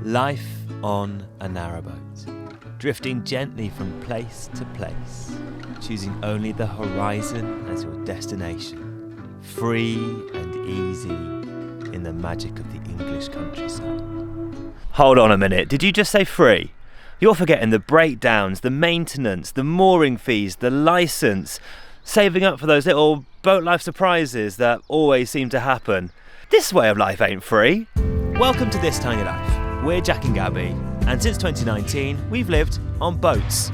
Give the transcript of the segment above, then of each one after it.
Life on a narrowboat, drifting gently from place to place, choosing only the horizon as your destination, free and easy in the magic of the English countryside. Hold on a minute, did you just say free? You're forgetting the breakdowns, the maintenance, the mooring fees, the licence, saving up for those little boat life surprises that always seem to happen. This way of life ain't free. Welcome to This Tiny Life. We're Jack and Gabby, and since 2019, we've lived on boats.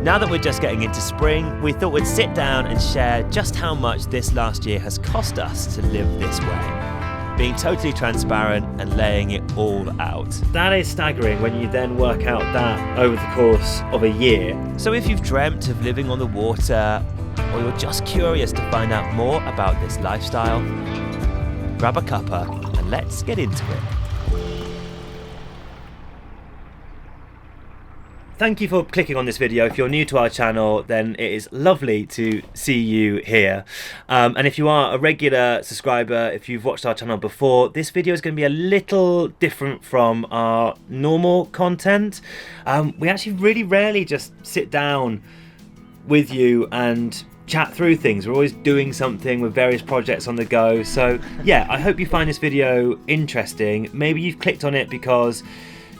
Now that we're just getting into spring, we thought we'd sit down and share just how much this last year has cost us to live this way, being totally transparent and laying it all out. That is staggering when you then work out that over the course of a year. So if you've dreamt of living on the water, or you're just curious to find out more about this lifestyle, grab a cuppa and let's get into it. Thank you for clicking on this video. If you're new to our channel, then it is lovely to see you here. And if you are a regular subscriber, if you've watched our channel before, this video is going to be a little different from our normal content. We actually really rarely just sit down with you and chat through things. We're always doing something with various projects on the go. So yeah, I hope you find this video interesting. Maybe you've clicked on it because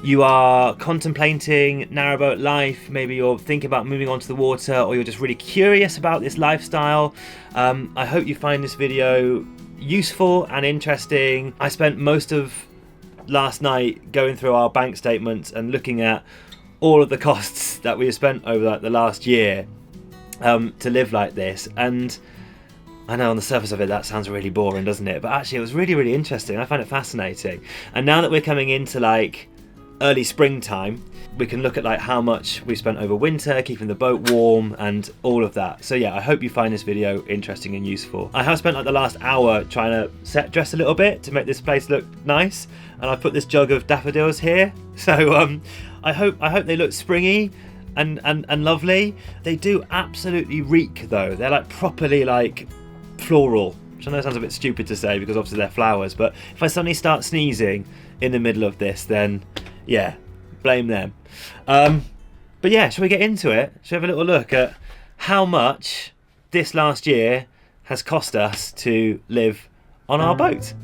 you are contemplating narrowboat life, maybe you're thinking about moving onto the water, or you're just really curious about this lifestyle. I hope you find this video useful and interesting. I spent most of last night going through our bank statements and looking at all of the costs that we have spent over the last year to live like this. And I know on the surface of it that sounds really boring, doesn't it? But actually it was really, really interesting. I find it fascinating. And now that we're coming into like early springtime, we can look at like how much we spent over winter, keeping the boat warm and all of that. So yeah, I hope you find this video interesting and useful. I have spent like the last hour trying to set dress a little bit to make this place look nice, and I put this jug of daffodils here. So I hope they look springy and lovely. They do absolutely reek though. They're like properly like floral, which I know sounds a bit stupid to say because obviously they're flowers, but if I suddenly start sneezing in the middle of this, then yeah, blame them. But yeah, shall we get into it? Shall we have a little look at how much this last year has cost us to live on our boat?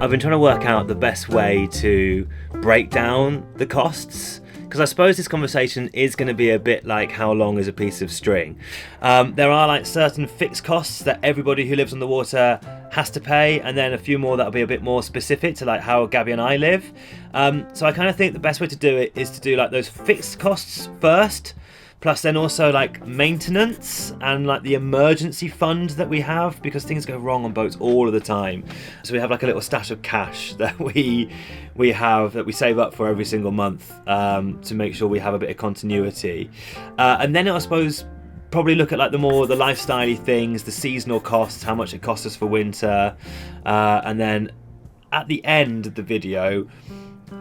I've been trying to work out the best way to break down the costs, because I suppose this conversation is going to be a bit like how long is a piece of string. There are like certain fixed costs that everybody who lives on the water has to pay, and then a few more that'll be a bit more specific to like how Gabby and I live. So I kind of think the best way to do it is to do like those fixed costs first, plus then also like maintenance and like the emergency fund that we have, because things go wrong on boats all of the time. So we have like a little stash of cash that we have, that we save up for every single month, to make sure we have a bit of continuity. And then I suppose probably look at like the lifestyle-y things, the seasonal costs, how much it costs us for winter. And then at the end of the video,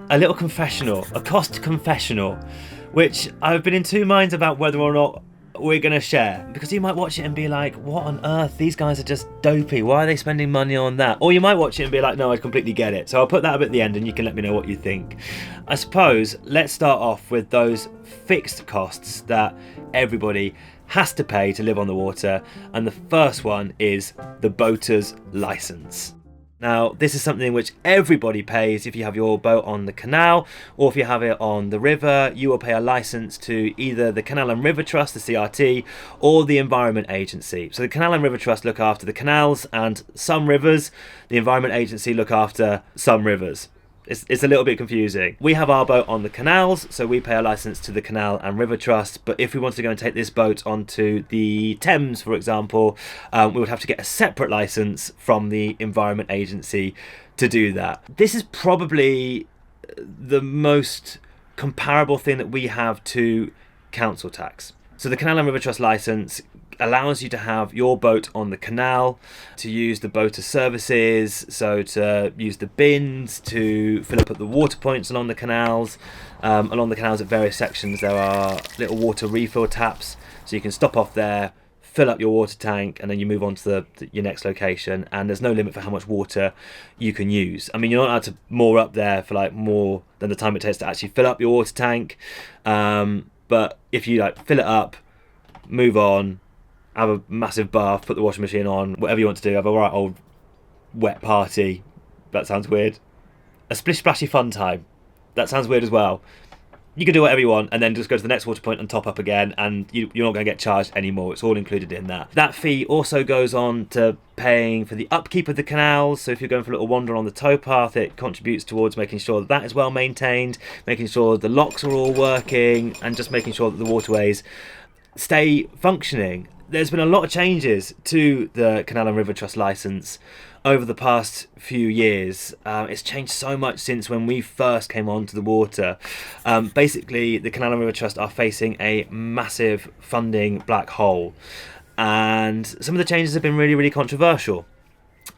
a little confessional, a cost confessional, which I've been in two minds about whether or not we're going to share, because you might watch it and be like, what on earth, these guys are just dopey, why are they spending money on that? Or you might watch it and be like, no, I completely get it. So I'll put that up at the end and you can let me know what you think. I suppose let's start off with those fixed costs that everybody has to pay to live on the water, and the first one is the boater's license. Now, this is something which everybody pays. If you have your boat on the canal, or if you have it on the river, you will pay a license to either the Canal and River Trust, the CRT, or the Environment Agency. So the Canal and River Trust look after the canals and some rivers. The Environment Agency look after some rivers. It's a little bit confusing. We have our boat on the canals, so we pay a license to the Canal and River Trust, but if we want to go and take this boat onto the Thames, for example, we would have to get a separate license from the Environment Agency to do that. This is probably the most comparable thing that we have to council tax. So the Canal and River Trust license allows you to have your boat on the canal, to use the boater services, so to use the bins, to fill up at the water points along the canals. Along the canals at various sections there are little water refill taps, so you can stop off there, fill up your water tank, and then you move on to your next location, and there's no limit for how much water you can use. I mean, you're not allowed to moor up there for like more than the time it takes to actually fill up your water tank, but if you like fill it up, move on, have a massive bath, put the washing machine on, whatever you want to do, have a right old wet party. That sounds weird. A splish splashy fun time. That sounds weird as well. You can do whatever you want and then just go to the next water point and top up again, and you're not going to get charged anymore. It's all included in that. That fee also goes on to paying for the upkeep of the canals. So if you're going for a little wander on the towpath, it contributes towards making sure that that is well maintained, making sure the locks are all working, and just making sure that the waterways stay functioning. There's been a lot of changes to the Canal and River Trust licence over the past few years. It's changed so much since when we first came onto the water. Basically, the Canal and River Trust are facing a massive funding black hole, and some of the changes have been really, really controversial.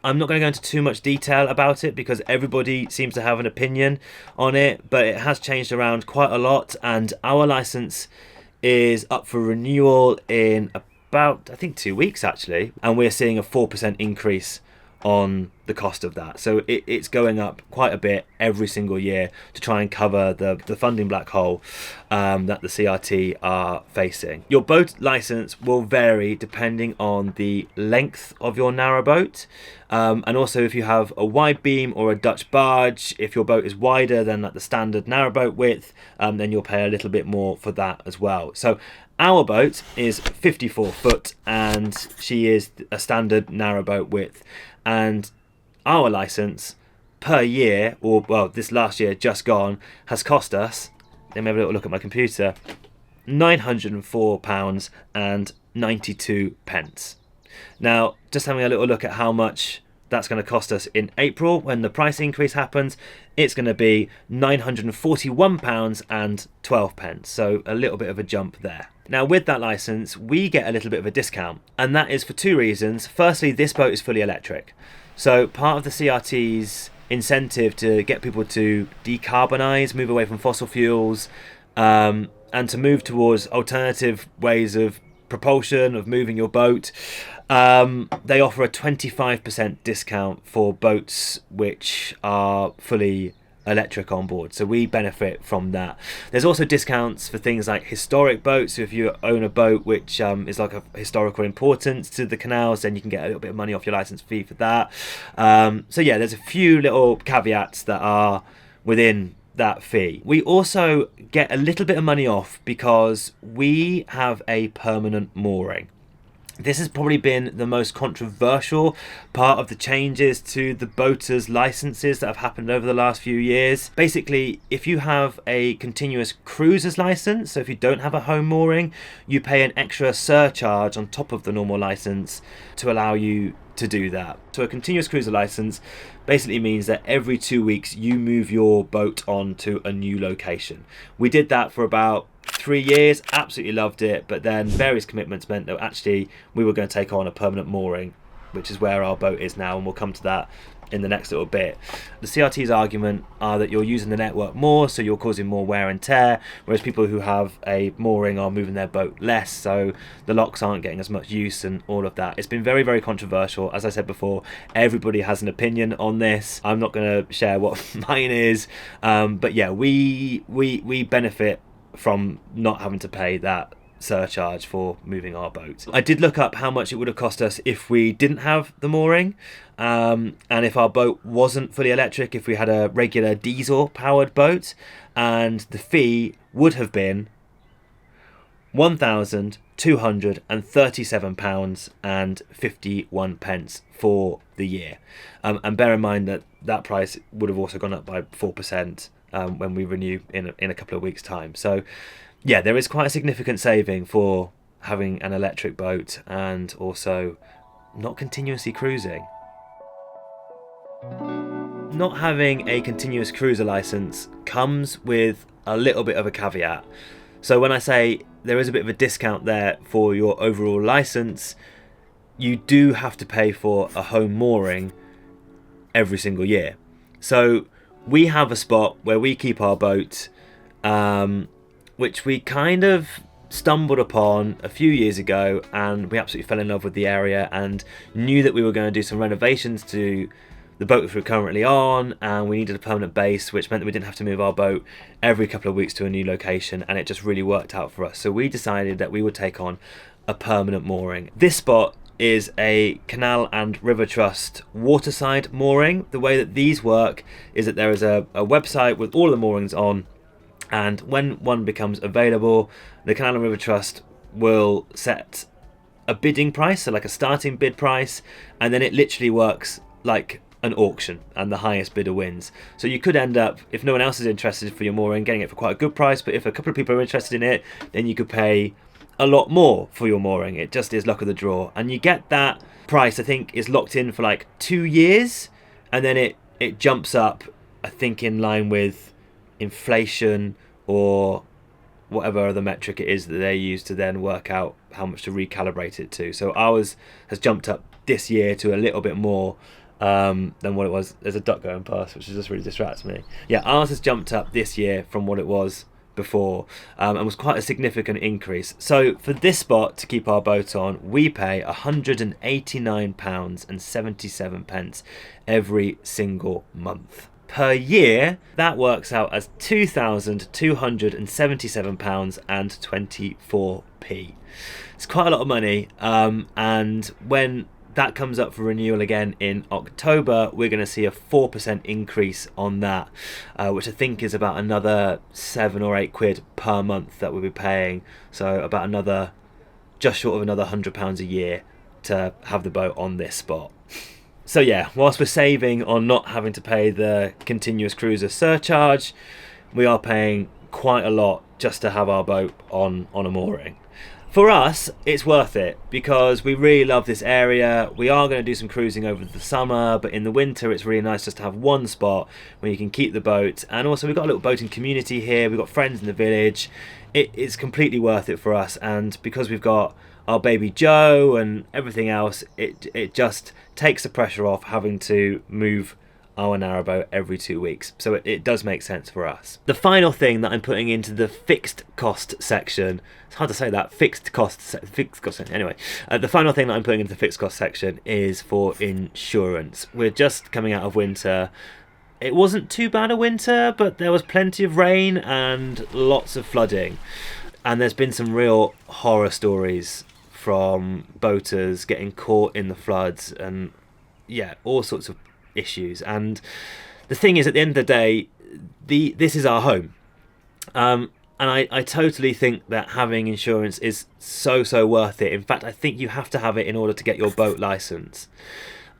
I'm not going to go into too much detail about it because everybody seems to have an opinion on it, but it has changed around quite a lot, and our licence is up for renewal in about, I think, 2 weeks actually, and we're seeing a 4% increase on the cost of that. So it's going up quite a bit every single year to try and cover the funding black hole that the CRT are facing. Your boat licence will vary depending on the length of your narrowboat, and also if you have a wide beam or a Dutch barge. If your boat is wider than like the standard narrowboat width, then you'll pay a little bit more for that as well. So our boat is 54 foot and she is a standard narrowboat width, and our licence per year, or well, this last year just gone, has cost us, let me have a little look at my computer, £904.92. Now, just having a little look at how much that's going to cost us in April when the price increase happens, it's going to be £941.12, so a little bit of a jump there. Now, with that licence, we get a little bit of a discount, and that is for two reasons. Firstly, this boat is fully electric, so part of the CRT's incentive to get people to decarbonise, move away from fossil fuels, and to move towards alternative ways of propulsion, of moving your boat, they offer a 25% discount for boats which are fully electric on board, so we benefit from that. There's also discounts for things like historic boats, so if you own a boat which is like a historical importance to the canals, then you can get a little bit of money off your license fee for that. So yeah, there's a few little caveats that are within that fee. We also get a little bit of money off because we have a permanent mooring. This has probably been the most controversial part of the changes to the boaters' licenses that have happened over the last few years. Basically, if you have a continuous cruiser's license, so if you don't have a home mooring, you pay an extra surcharge on top of the normal license to allow you to do that. So a continuous cruiser license basically means that every 2 weeks you move your boat on to a new location. We did that for about 3 years, absolutely loved it, but then various commitments meant that actually we were going to take on a permanent mooring, which is where our boat is now, and we'll come to that in the next little bit. The CRT's argument are that you're using the network more, so you're causing more wear and tear, whereas people who have a mooring are moving their boat less, so the locks aren't getting as much use and all of that. It's been very, very controversial. As I said before, everybody has an opinion on this. I'm not going to share what mine is, but yeah, we benefit from not having to pay that surcharge for moving our boat. I did look up how much it would have cost us if we didn't have the mooring, and if our boat wasn't fully electric, if we had a regular diesel powered boat, and the fee would have been £1,237.51 for the year, and bear in mind that that price would have also gone up by 4% when we renew in a couple of weeks' time. So yeah, there is quite a significant saving for having an electric boat and also not continuously cruising. Not having a continuous cruiser license comes with a little bit of a caveat. So when I say there is a bit of a discount there for your overall license, you do have to pay for a home mooring every single year. So we have a spot where we keep our boat, which we kind of stumbled upon a few years ago, and we absolutely fell in love with the area and knew that we were going to do some renovations to the boat which we're currently on, and we needed a permanent base, which meant that we didn't have to move our boat every couple of weeks to a new location, and it just really worked out for us. So we decided that we would take on a permanent mooring. This spot is a Canal and River Trust waterside mooring. The way that these work is that there is a website with all the moorings on, and when one becomes available, the Canal and River Trust will set a bidding price, so like a starting bid price, and then it literally works like an auction, and the highest bidder wins. So you could end up, if no one else is interested for your mooring, getting it for quite a good price, but if a couple of people are interested in it, then you could pay a lot more for your mooring. It just is luck of the draw, and you get that price, I think, is locked in for like 2 years, and then it jumps up, I think, in line with inflation or whatever other metric it is that they use to then work out how much to recalibrate it to. So ours has jumped up this year to a little bit more than what it was. There's a duck going past, which just really distracts me. Yeah, ours has jumped up this year from what it was before, and was quite a significant increase. So for this spot to keep our boat on, we pay £189.77 every single month. Per year, that works out as £2,277.24. It's quite a lot of money, and when that comes up for renewal again in October, we're going to see a 4% increase on that, which I think is about another £7 or £8 per month that we'll be paying. So about another, just short of another £100 a year to have the boat on this spot. So yeah, whilst we're saving on not having to pay the continuous cruiser surcharge, we are paying quite a lot just to have our boat on a mooring. For us, it's worth it because we really love this area. We are going to do some cruising over the summer, but in the winter it's really nice just to have one spot where you can keep the boat. And also we've got a little boating community here, we've got friends in the village. It's completely worth it for us, and because we've got our baby Joe and everything else, it just takes the pressure off having to move our narrowboat every 2 weeks. So it does make sense for us. The final thing that I'm putting into the fixed cost section, it's hard to say that, fixed cost anyway, the final thing that I'm putting into the fixed cost section is for insurance. We're just coming out of winter. It wasn't too bad a winter, but there was plenty of rain and lots of flooding, and there's been some real horror stories from boaters getting caught in the floods, and yeah, all sorts of issues. And the thing is, at the end of the day, this is our home, and I totally think that having insurance is so worth it. In fact, I think you have to have it in order to get your boat license,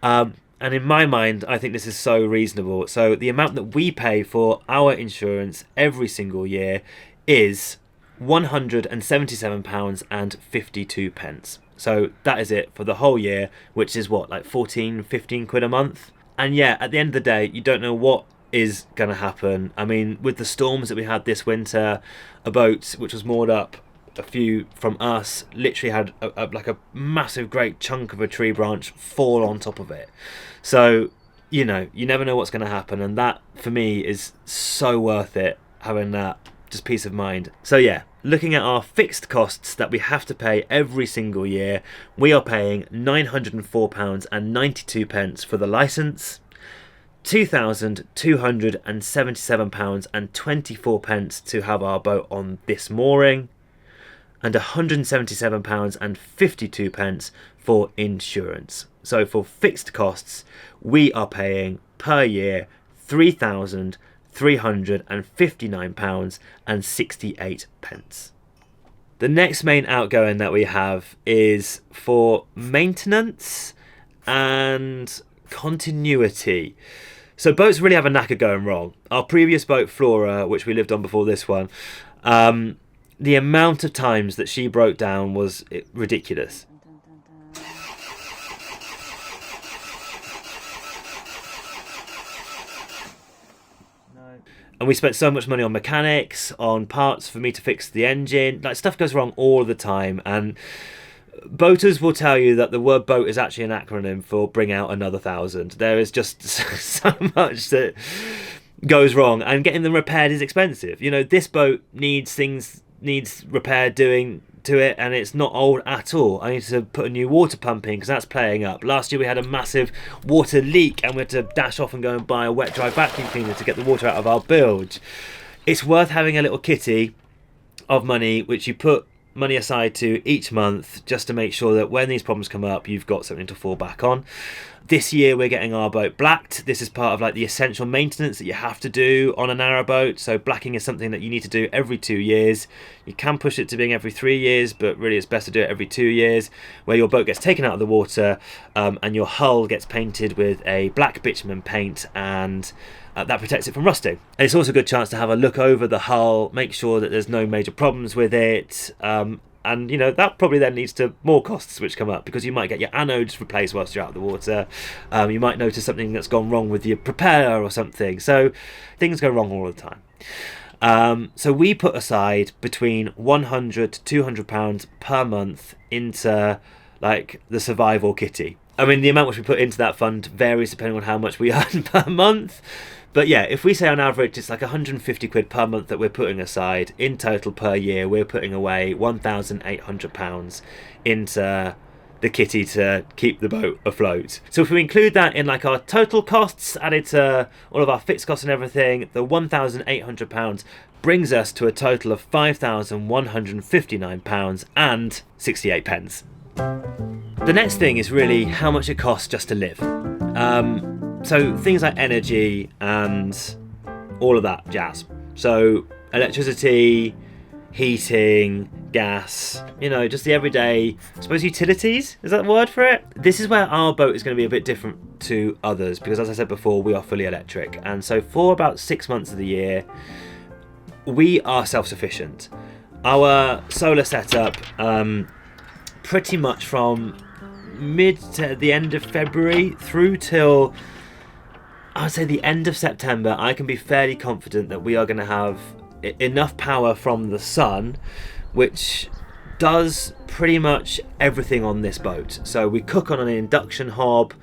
and in my mind I think this is so reasonable. So the amount that we pay for our insurance every single year is £177.52. So that is it for the whole year, which is what, like 15 quid a month. And yeah, at the end of the day, you don't know what is going to happen. I mean, with the storms that we had this winter, a boat which was moored up a few from us literally had like a massive great chunk of a tree branch fall on top of it. So, you know, you never know what's going to happen, and that for me is so worth it, having that just peace of mind. So yeah, looking at our fixed costs that we have to pay every single year, we are paying £904.92 for the licence, £2,277.24 to have our boat on this mooring, and £177.52 for insurance. So for fixed costs, we are paying per year £3,359.68. The next main outgoing that we have is for maintenance and continuity. So boats really have a knack of going wrong. Our previous boat, Flora, which we lived on before this one, the amount of times that she broke down was ridiculous. And we spent so much money on mechanics, on parts for me to fix the engine. Like, stuff goes wrong all the time. And boaters will tell you that the word boat is actually an acronym for bring out another 1,000. There is just so much that goes wrong, and getting them repaired is expensive. You know, this boat needs things needs repair doing to it, and it's not old at all. I need to put a new water pump in because that's playing up. Last year we had a massive water leak and we had to dash off and go and buy a wet dry vacuum cleaner to get the water out of our bilge. It's worth having a little kitty of money which you put money aside to each month, just to make sure that when these problems come up you've got something to fall back on. This year we're getting our boat blacked. This is part of like the essential maintenance that you have to do on a narrowboat. So blacking is something that you need to do every 2 years. You can push it to being every 3 years, but really it's best to do it every 2 years, where your boat gets taken out of the water and your hull gets painted with a black bitumen paint, and that protects it from rusting. And it's also a good chance to have a look over the hull, make sure that there's no major problems with it. And you know, that probably then leads to more costs which come up, because you might get your anodes replaced whilst you're out of the water. You might notice something that's gone wrong with your propeller or something. So things go wrong all the time. So we put aside between £100 to £200 per month into like the survival kitty. I mean, the amount which we put into that fund varies depending on how much we earn per month. But yeah, if we say on average it's like 150 quid per month that we're putting aside, in total per year we're putting away £1,800 into the kitty to keep the boat afloat. So if we include that in like our total costs added to all of our fixed costs and everything, the £1,800 brings us to a total of £5,159 and 68 pence. The next thing is really how much it costs just to live. So things like energy and all of that jazz. So electricity, heating, gas, you know, just the everyday, I suppose, utilities, is that the word for it? This is where our boat is going to be a bit different to others, because as I said before, we are fully electric. And so for about 6 months of the year, we are self-sufficient. Our solar setup, pretty much from mid to the end of February through till I would say the end of September, I can be fairly confident that we are going to have enough power from the sun, which does pretty much everything on this boat. So we cook on an induction hob.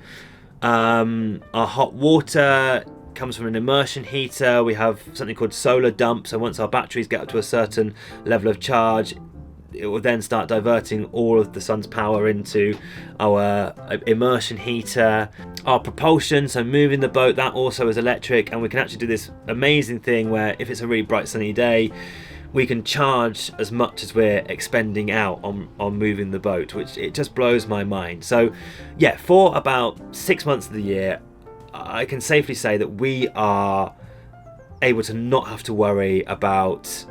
Our hot water comes from an immersion heater. We have something called solar dump. So once our batteries get up to a certain level of charge, it will then start diverting all of the sun's power into our immersion heater. Our propulsion, so moving the boat, that also is electric, and we can actually do this amazing thing where if it's a really bright sunny day, we can charge as much as we're expending out on moving the boat, which it just blows my mind. So yeah, for about 6 months of the year, I can safely say that we are able to not have to worry about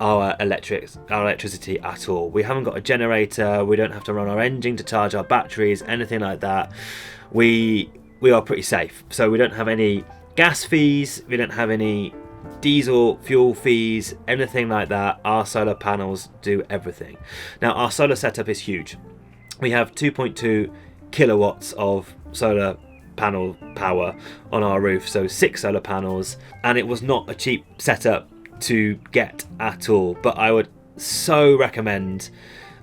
our electricity at all. We haven't got a generator, we don't have to run our engine to charge our batteries, anything like that. We are pretty safe. So we don't have any gas fees, we don't have any diesel fuel fees, anything like that. Our solar panels do everything. Now our solar setup is huge. We have 2.2 kilowatts of solar panel power on our roof, so 6 solar panels, and it was not a cheap setup to get at all, but I would so recommend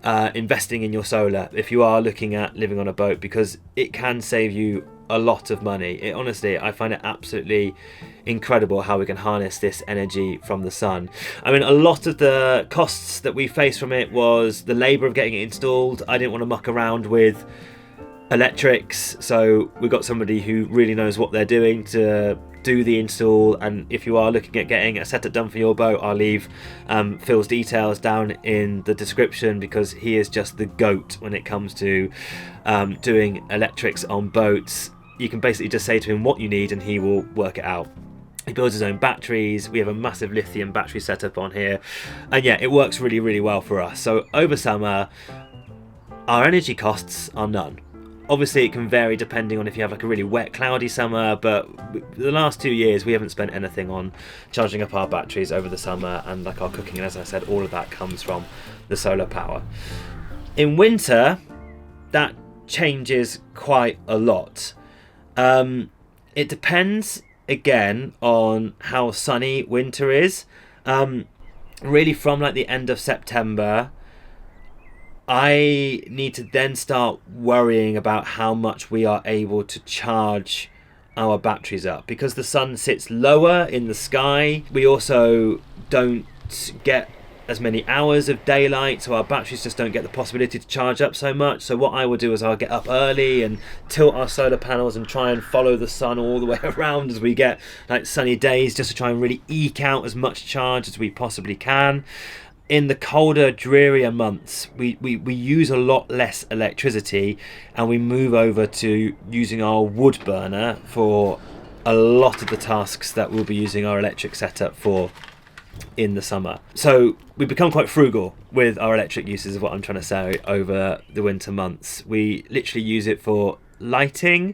investing in your solar if you are looking at living on a boat, because it can save you a lot of money. Honestly, I find it absolutely incredible how we can harness this energy from the sun. I mean, a lot of the costs that we faced from it was the labour of getting it installed. I didn't want to muck around with electrics, so we got somebody who really knows what they're doing to do the install. And if you are looking at getting a setup done for your boat, I'll leave Phil's details down in the description, because he is just the GOAT when it comes to doing electrics on boats. You can basically just say to him what you need and he will work it out. He builds his own batteries. We have a massive lithium battery setup on here, and yeah, it works really, really well for us. So over summer, our energy costs are none. Obviously it can vary depending on if you have like a really wet, cloudy summer, but the last 2 years we haven't spent anything on charging up our batteries over the summer, and like our cooking, and as I said, all of that comes from the solar power. In winter, that changes quite a lot. It depends again on how sunny winter is. Really from like the end of September, I need to then start worrying about how much we are able to charge our batteries up, because the sun sits lower in the sky. We also don't get as many hours of daylight, so our batteries just don't get the possibility to charge up so much. So what I will do is I'll get up early and tilt our solar panels and try and follow the sun all the way around as we get like sunny days, just to try and really eke out as much charge as we possibly can. In the colder, drearier months, we use a lot less electricity, and we move over to using our wood burner for a lot of the tasks that we'll be using our electric setup for in the summer. So we become quite frugal with our electric uses, is what I'm trying to say, over the winter months. We literally use it for lighting,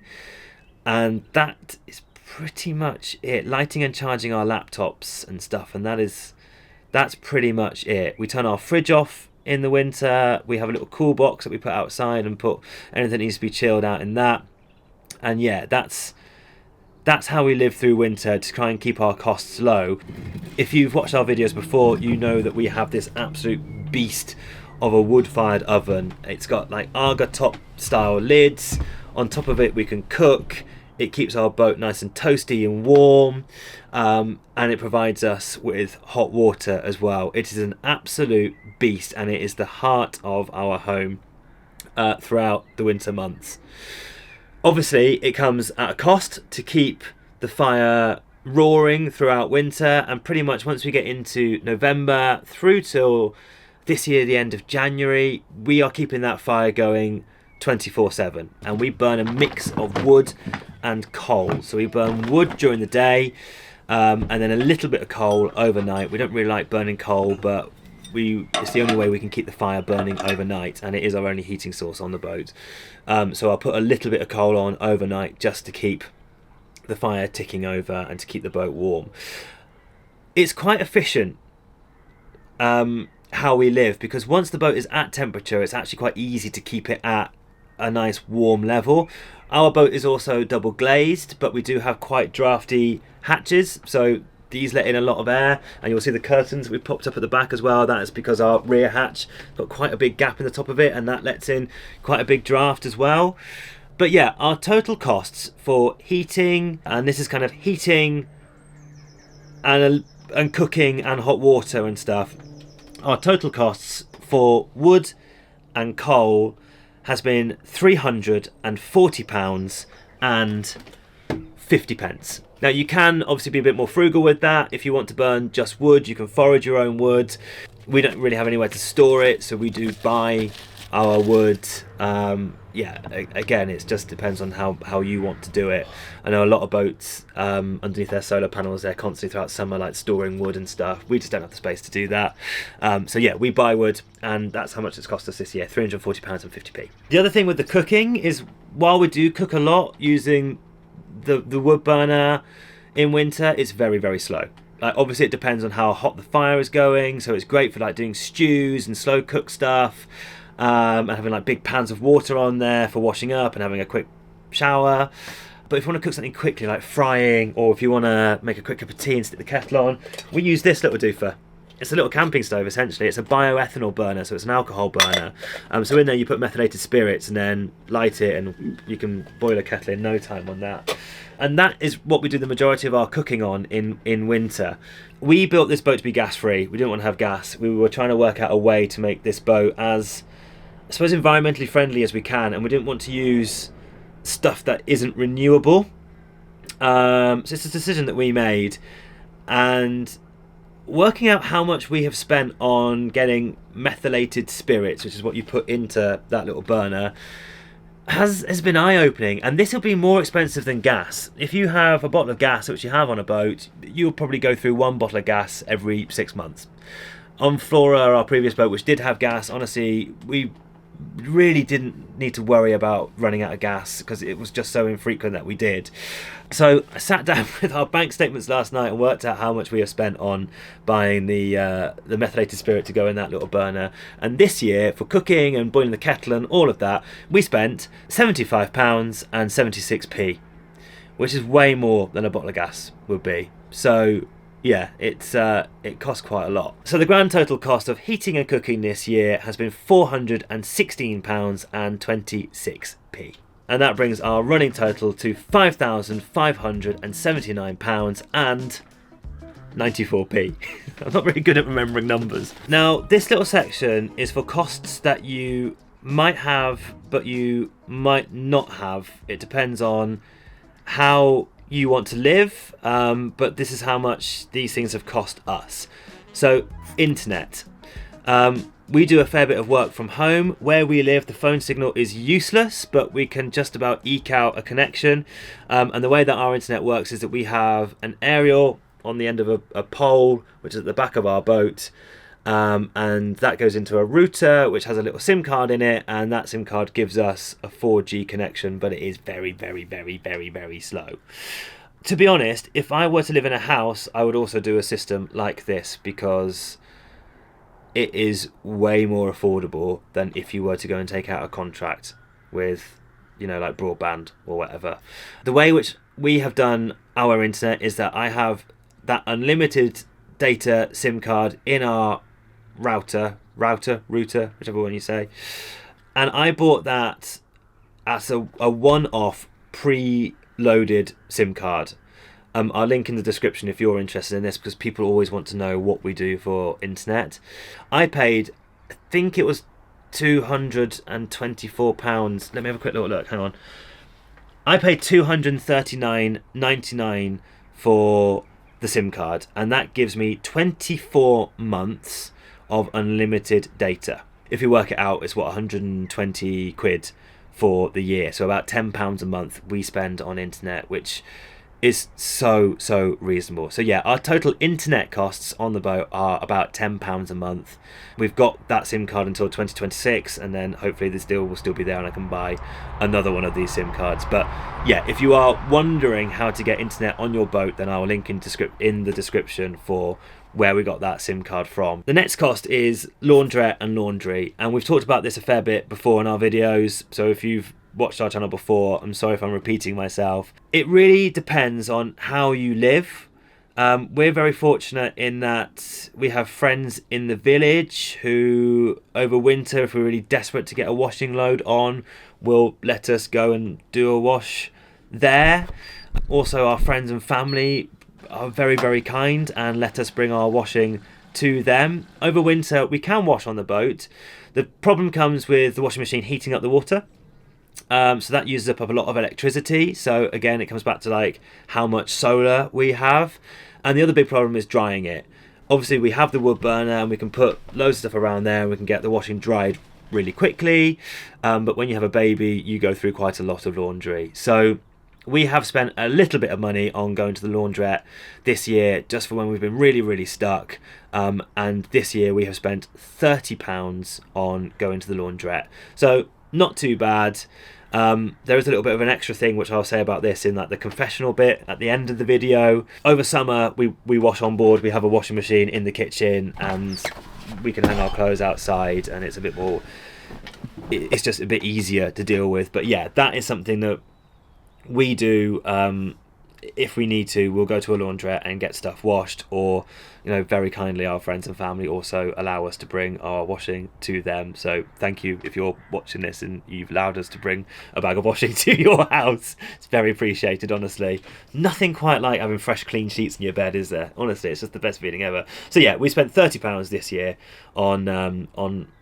and that is pretty much it. Lighting and charging our laptops and stuff, and that's pretty much it. We turn our fridge off in the winter. We have a little cool box that we put outside and put anything that needs to be chilled out in that. And yeah, that's how we live through winter to try and keep our costs low. If you've watched our videos before, you know that we have this absolute beast of a wood-fired oven. It's got like Aga top style lids. On top of it we can cook. It keeps our boat nice and toasty and warm, and it provides us with hot water as well. It is an absolute beast, and it is the heart of our home throughout the winter months. Obviously, it comes at a cost to keep the fire roaring throughout winter, and pretty much once we get into November through till this year, the end of January, we are keeping that fire going 24/7, and we burn a mix of wood and coal. So we burn wood during the day, and then a little bit of coal overnight. We don't really like burning coal, but it's the only way we can keep the fire burning overnight, and it is our only heating source on the boat. So I'll put a little bit of coal on overnight just to keep the fire ticking over and to keep the boat warm. It's quite efficient how we live, because once the boat is at temperature, it's actually quite easy to keep it at a nice warm level. Our boat is also double glazed, but we do have quite drafty hatches, so these let in a lot of air, and you'll see the curtains we popped up at the back as well. That is because our rear hatch got quite a big gap in the top of it, and that lets in quite a big draft as well. But yeah, our total costs for heating, and this is kind of heating and cooking and hot water and stuff, our total costs for wood and coal has been £340 and 50p. Now you can obviously be a bit more frugal with that. If you want to burn just wood, you can forage your own wood. We don't really have anywhere to store it, so we do buy our wood. Yeah, again, it just depends on how you want to do it. I know a lot of boats underneath their solar panels, they're constantly throughout summer like storing wood and stuff. We just don't have the space to do that. So yeah, we buy wood, and that's how much it's cost us this year, £340 and 50p. The other thing with the cooking is, while we do cook a lot using the wood burner in winter, it's very, very slow. Obviously it depends on how hot the fire is going, so it's great for like doing stews and slow cook stuff, and having like big pans of water on there for washing up and having a quick shower. But if you want to cook something quickly like frying, or if you want to make a quick cup of tea and stick the kettle on, we use this little doofer. It's a little camping stove essentially. It's a bioethanol burner, so it's an alcohol burner. So in there you put methylated spirits and then light it, and you can boil a kettle in no time on that. And that is what we do the majority of our cooking on in winter. We built this boat to be gas free. We didn't want to have gas. We were trying to work out a way to make this boat as, I suppose, environmentally friendly as we can, and we didn't want to use stuff that isn't renewable. So it's a decision that we made, and working out how much we have spent on getting methylated spirits, which is what you put into that little burner, has been eye-opening. And this will be more expensive than gas. If you have a bottle of gas, which you have on a boat, you'll probably go through one bottle of gas every 6 months. On Flora, our previous boat, which did have gas, honestly, we really didn't need to worry about running out of gas because it was just so infrequent that we did. So I sat down with our bank statements last night and worked out how much we have spent on buying the methylated spirit to go in that little burner. And this year, for cooking and boiling the kettle and all of that, we spent £75 and 76p, which is way more than a bottle of gas would be. So yeah, it costs quite a lot. So the grand total cost of heating and cooking this year has been £416 and 26p. And that brings our running total to £5,579 and 94p. I'm not very good at remembering numbers. Now, this little section is for costs that you might have, but you might not have. It depends on how you want to live, but this is how much these things have cost us. So, internet. We do a fair bit of work from home. Where we live, the phone signal is useless, but we can just about eke out a connection. And the way that our internet works is that we have an aerial on the end of a pole, which is at the back of our boat. And that goes into a router, which has a little SIM card in it. And that SIM card gives us a 4G connection, but it is very, very, very, very, very slow. To be honest, if I were to live in a house, I would also do a system like this, because it is way more affordable than if you were to go and take out a contract with, like broadband or whatever. The way which we have done our internet is that I have that unlimited data SIM card in our router, whichever one you say. And I bought that as a one-off pre-loaded SIM card. I'll link in the description if you're interested in this, because people always want to know what we do for internet. I paid, I think it was £224. Let me have a quick little look. Hang on. I paid £239.99 for the SIM card, and that gives me 24 months of unlimited data. If you work it out, it's 120 quid for the year. So about £10 a month we spend on internet, which is so reasonable. So yeah, our total internet costs on the boat are about £10 a month. We've got that SIM card until 2026, and then hopefully this deal will still be there and I can buy another one of these SIM cards. But yeah, if you are wondering how to get internet on your boat, then I'll link in the description for where we got that SIM card from. The next cost is laundrette and laundry, and we've talked about this a fair bit before in our videos, so if you've watched our channel before, I'm sorry if I'm repeating myself. It really depends on how you live. We're very fortunate in that we have friends in the village who over winter, if we're really desperate to get a washing load on, will let us go and do a wash there. Also, our friends and family are very, very kind and let us bring our washing to them. Over winter, we can wash on the boat. The problem comes with the washing machine heating up the water. So that uses up a lot of electricity. So again, it comes back to like how much solar we have. And the other big problem is drying it. Obviously, we have the wood burner and we can put loads of stuff around there and we can get the washing dried really quickly. But when you have a baby, you go through quite a lot of laundry. So we have spent a little bit of money on going to the laundrette this year, just for when we've been really, really stuck. And this year we have spent £30 on going to the laundrette. So not too bad. There is a little bit of an extra thing which I'll say about this in like the confessional bit at the end of the video. Over summer we wash on board. We have a washing machine in the kitchen and we can hang our clothes outside, and it's a bit more, it's just a bit easier to deal with. But yeah, that is something that we do. If we need to, we'll go to a laundrette and get stuff washed, or very kindly our friends and family also allow us to bring our washing to them. So thank you if you're watching this and you've allowed us to bring a bag of washing to your house. It's very appreciated, honestly. Nothing quite like having fresh clean sheets in your bed, is there? Honestly, it's just the best feeling ever. So yeah, we spent £30 this year on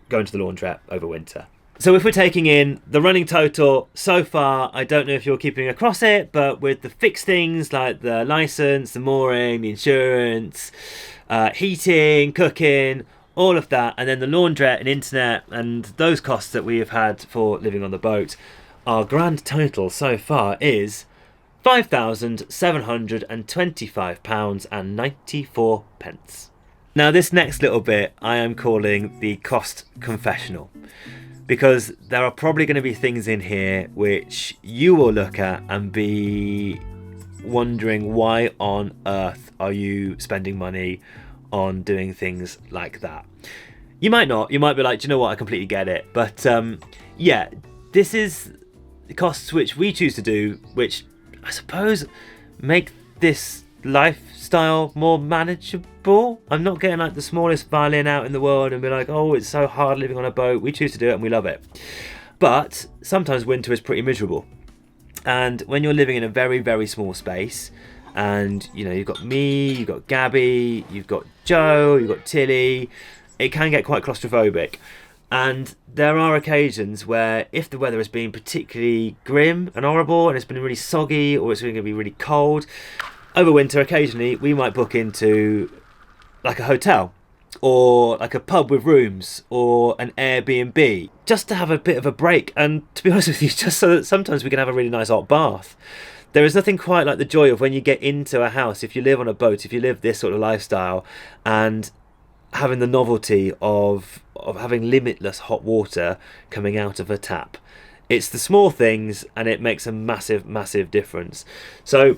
going to the laundrette over winter. So if we're taking in the running total so far, I don't know if you're keeping across it, but with the fixed things like the license, the mooring, the insurance, heating, cooking, all of that, and then the laundrette and internet and those costs that we have had for living on the boat, our grand total so far is £5,725.94. Now this next little bit I am calling the cost confessional, because there are probably going to be things in here which you will look at and be wondering, why on earth are you spending money on doing things like that? You might not. You might be like, do you know what, I completely get it. But yeah, this is the costs which we choose to do, which I suppose make this lifestyle more manageable. I'm not getting like the smallest violin out in the world and be like, oh, it's so hard living on a boat. We choose to do it and we love it. But sometimes winter is pretty miserable. And when you're living in a very, very small space, and you know, you've got me, you've got Gabby, you've got Joe, you've got Tilly. It can get quite claustrophobic. And there are occasions where, if the weather has been particularly grim and horrible, and it's been really soggy, or it's going to be really cold, over winter, occasionally we might book into like a hotel, or like a pub with rooms, or an Airbnb, just to have a bit of a break. And to be honest with you, just so that sometimes we can have a really nice hot bath. There is nothing quite like the joy of when you get into a house, if you live on a boat, if you live this sort of lifestyle, and having the novelty of having limitless hot water coming out of a tap. It's the small things, and it makes a massive difference. So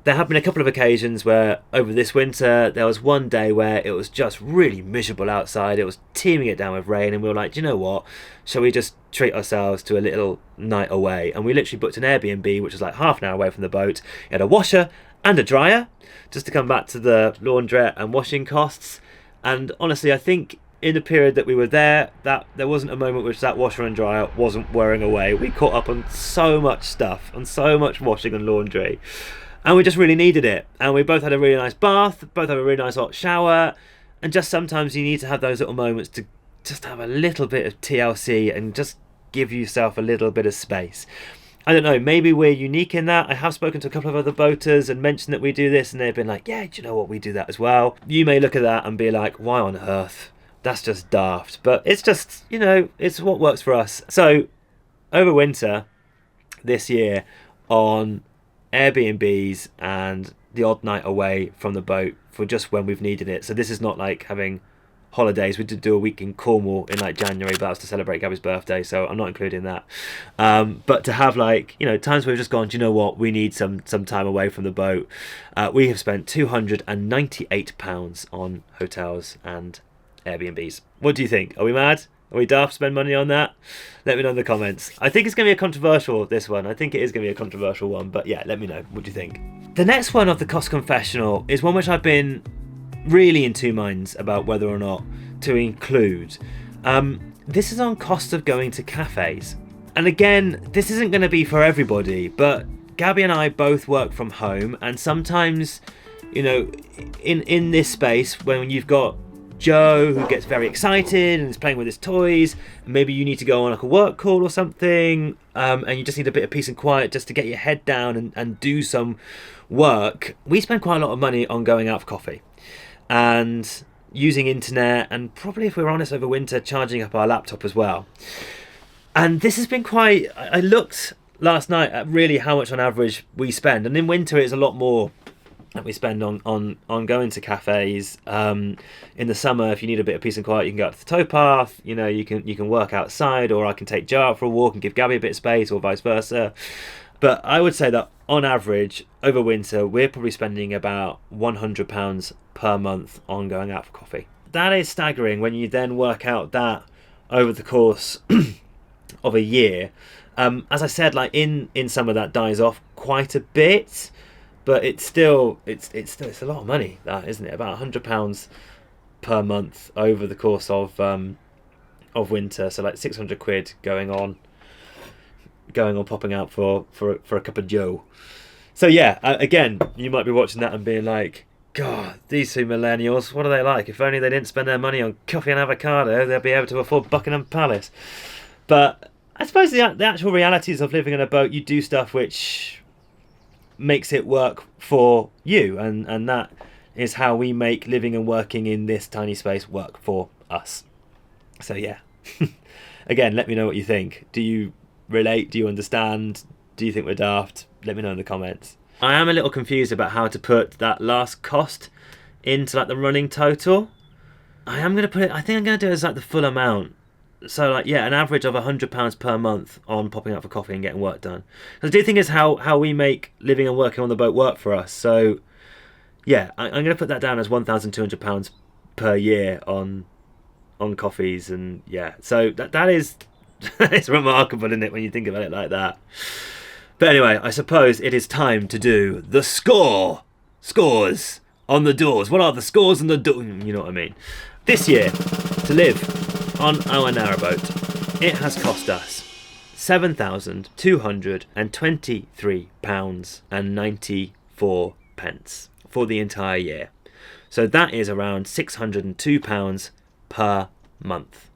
there have been a couple of occasions where over this winter there was one day where it was just really miserable outside. It was teeming it down with rain, and we were like, do you know what, shall we just treat ourselves to a little night away? And we literally booked an Airbnb, which was like half an hour away from the boat. It had a washer and a dryer, just to come back to the laundrette and washing costs. And honestly, I think in the period that we were there, that there wasn't a moment which that washer and dryer wasn't wearing away. We caught up on so much stuff, on so much washing and laundry, and we just really needed it. And we both had a really nice bath, both had a really nice hot shower, and just sometimes you need to have those little moments to just have a little bit of TLC and just give yourself a little bit of space. I don't know, maybe we're unique in that. I have spoken to a couple of other boaters and mentioned that we do this, and they've been like, yeah, do you know what, we do that as well. You may look at that and be like, why on earth? That's just daft. But it's just, you know, it's what works for us. So over winter this year, on Airbnbs and the odd night away from the boat for just when we've needed it. So this is not like having holidays. We did do a week in Cornwall in like January, but that was to celebrate Gabby's birthday, so I'm not including that. But to have, like, you know, times where we've just gone, do you know what, we need some time away from the boat. We have spent £298 on hotels and Airbnbs. What do you think? Are we mad? Are we daft to spend money on that? Let me know in the comments. I think it's going to be a controversial, this one. I think it is going to be a controversial one, but yeah, let me know. What do you think? The next one of the cost confessional is one which I've been really in two minds about whether or not to include. This is on cost of going to cafes. And again, this isn't going to be for everybody, but Gabby and I both work from home, and sometimes, you know, in this space, when you've got Joe who gets very excited and is playing with his toys, maybe you need to go on like a work call or something, and you just need a bit of peace and quiet just to get your head down and do some work. We spend quite a lot of money on going out for coffee and using internet, and probably, if we're honest, over winter charging up our laptop as well. And this has been quite, I looked last night at really how much on average we spend, and in winter it's a lot more that we spend on going to cafes. In the summer, if you need a bit of peace and quiet, you can go out to the towpath, you know, you can work outside, or I can take Joe out for a walk and give Gabby a bit of space, or vice versa. But I would say that on average over winter we're probably spending about £100 per month on going out for coffee. That is staggering when you then work out that over the course of a year. As I said, like in summer that dies off quite a bit, but it's still it's a lot of money, that, isn't it? About £100 per month over the course of winter. So like 600 quid going on popping out for a cup of Joe. So yeah, again, you might be watching that and being like, God, these two millennials, what are they like? If only they didn't spend their money on coffee and avocado, they'd be able to afford Buckingham Palace. But I suppose the actual realities of living on a boat, you do stuff which makes it work for you, and that is how we make living and working in this tiny space work for us. So yeah. Again, let me know what you think. Do you relate? Do you understand? Do you think we're daft? Let me know in the comments. I am a little confused about how to put that last cost into like the running total. I think I'm going to do it as like the full amount. So like, yeah, an average of £100 per month on popping out for coffee and getting work done. I do think it's how we make living and working on the boat work for us. So yeah, I'm going to put that down as £1,200 per year on coffees, and yeah, so that is it's remarkable, isn't it, when you think about it like that. But anyway, I suppose it is time to do the scores on the doors. What are the scores on the door? You know what I mean. This year, to live on our narrowboat, it has cost us £7,223.94. for the entire year. So that is around £602 per month.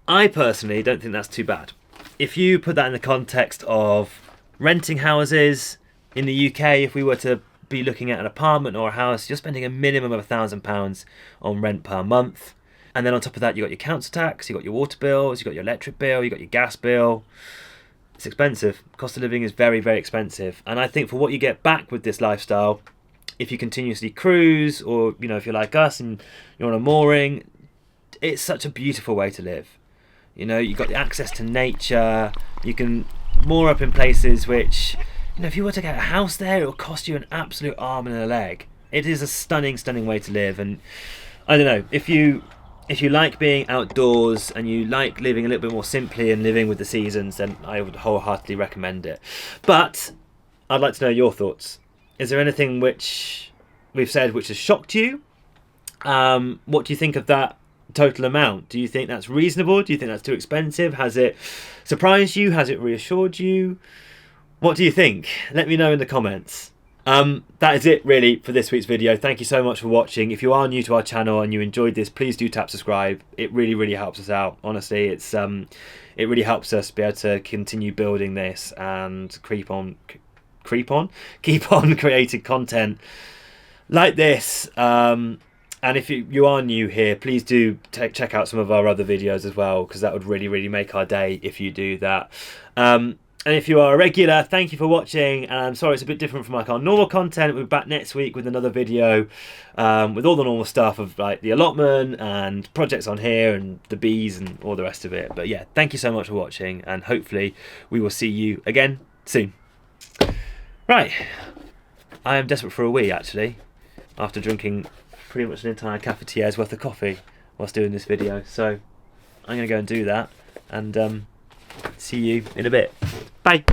I personally don't think that's too bad. If you put that in the context of renting houses in the UK, if we were to be looking at an apartment or a house, you're spending a minimum of £1,000 on rent per month. And then on top of that, you've got your council tax, you've got your water bills, you've got your electric bill, you've got your gas bill. It's expensive. Cost of living is very, very expensive. And I think for what you get back with this lifestyle, if you continuously cruise, or if you're like us and you're on a mooring, it's such a beautiful way to live. You've got the access to nature. You can moor up in places which, if you were to get a house there, it will cost you an absolute arm and a leg. It is a stunning, stunning way to live. And I don't know, if you like being outdoors and you like living a little bit more simply and living with the seasons, then I would wholeheartedly recommend it. But I'd like to know your thoughts. Is there anything which we've said which has shocked you? What do you think of that total amount? Do you think that's reasonable? Do you think that's too expensive? Has it surprised you? Has it reassured you? What do you think? Let me know in the comments. That is it really for this week's video. Thank you so much for watching. If you are new to our channel and you enjoyed this, please do tap subscribe. It really, really helps us out. Honestly, it really helps us be able to continue building this and keep on creating content like this. And if you are new here, please do check out some of our other videos as well, because that would really, really make our day if you do that. And if you are a regular, thank you for watching. And I'm sorry it's a bit different from like our normal content. We'll be back next week with another video with all the normal stuff of like the allotment and projects on here and the bees and all the rest of it. But yeah, thank you so much for watching, and hopefully we will see you again soon. Right, I am desperate for a wee actually, after drinking pretty much an entire cafetier's worth of coffee whilst doing this video. So I'm going to go and do that, and see you in a bit. Bye.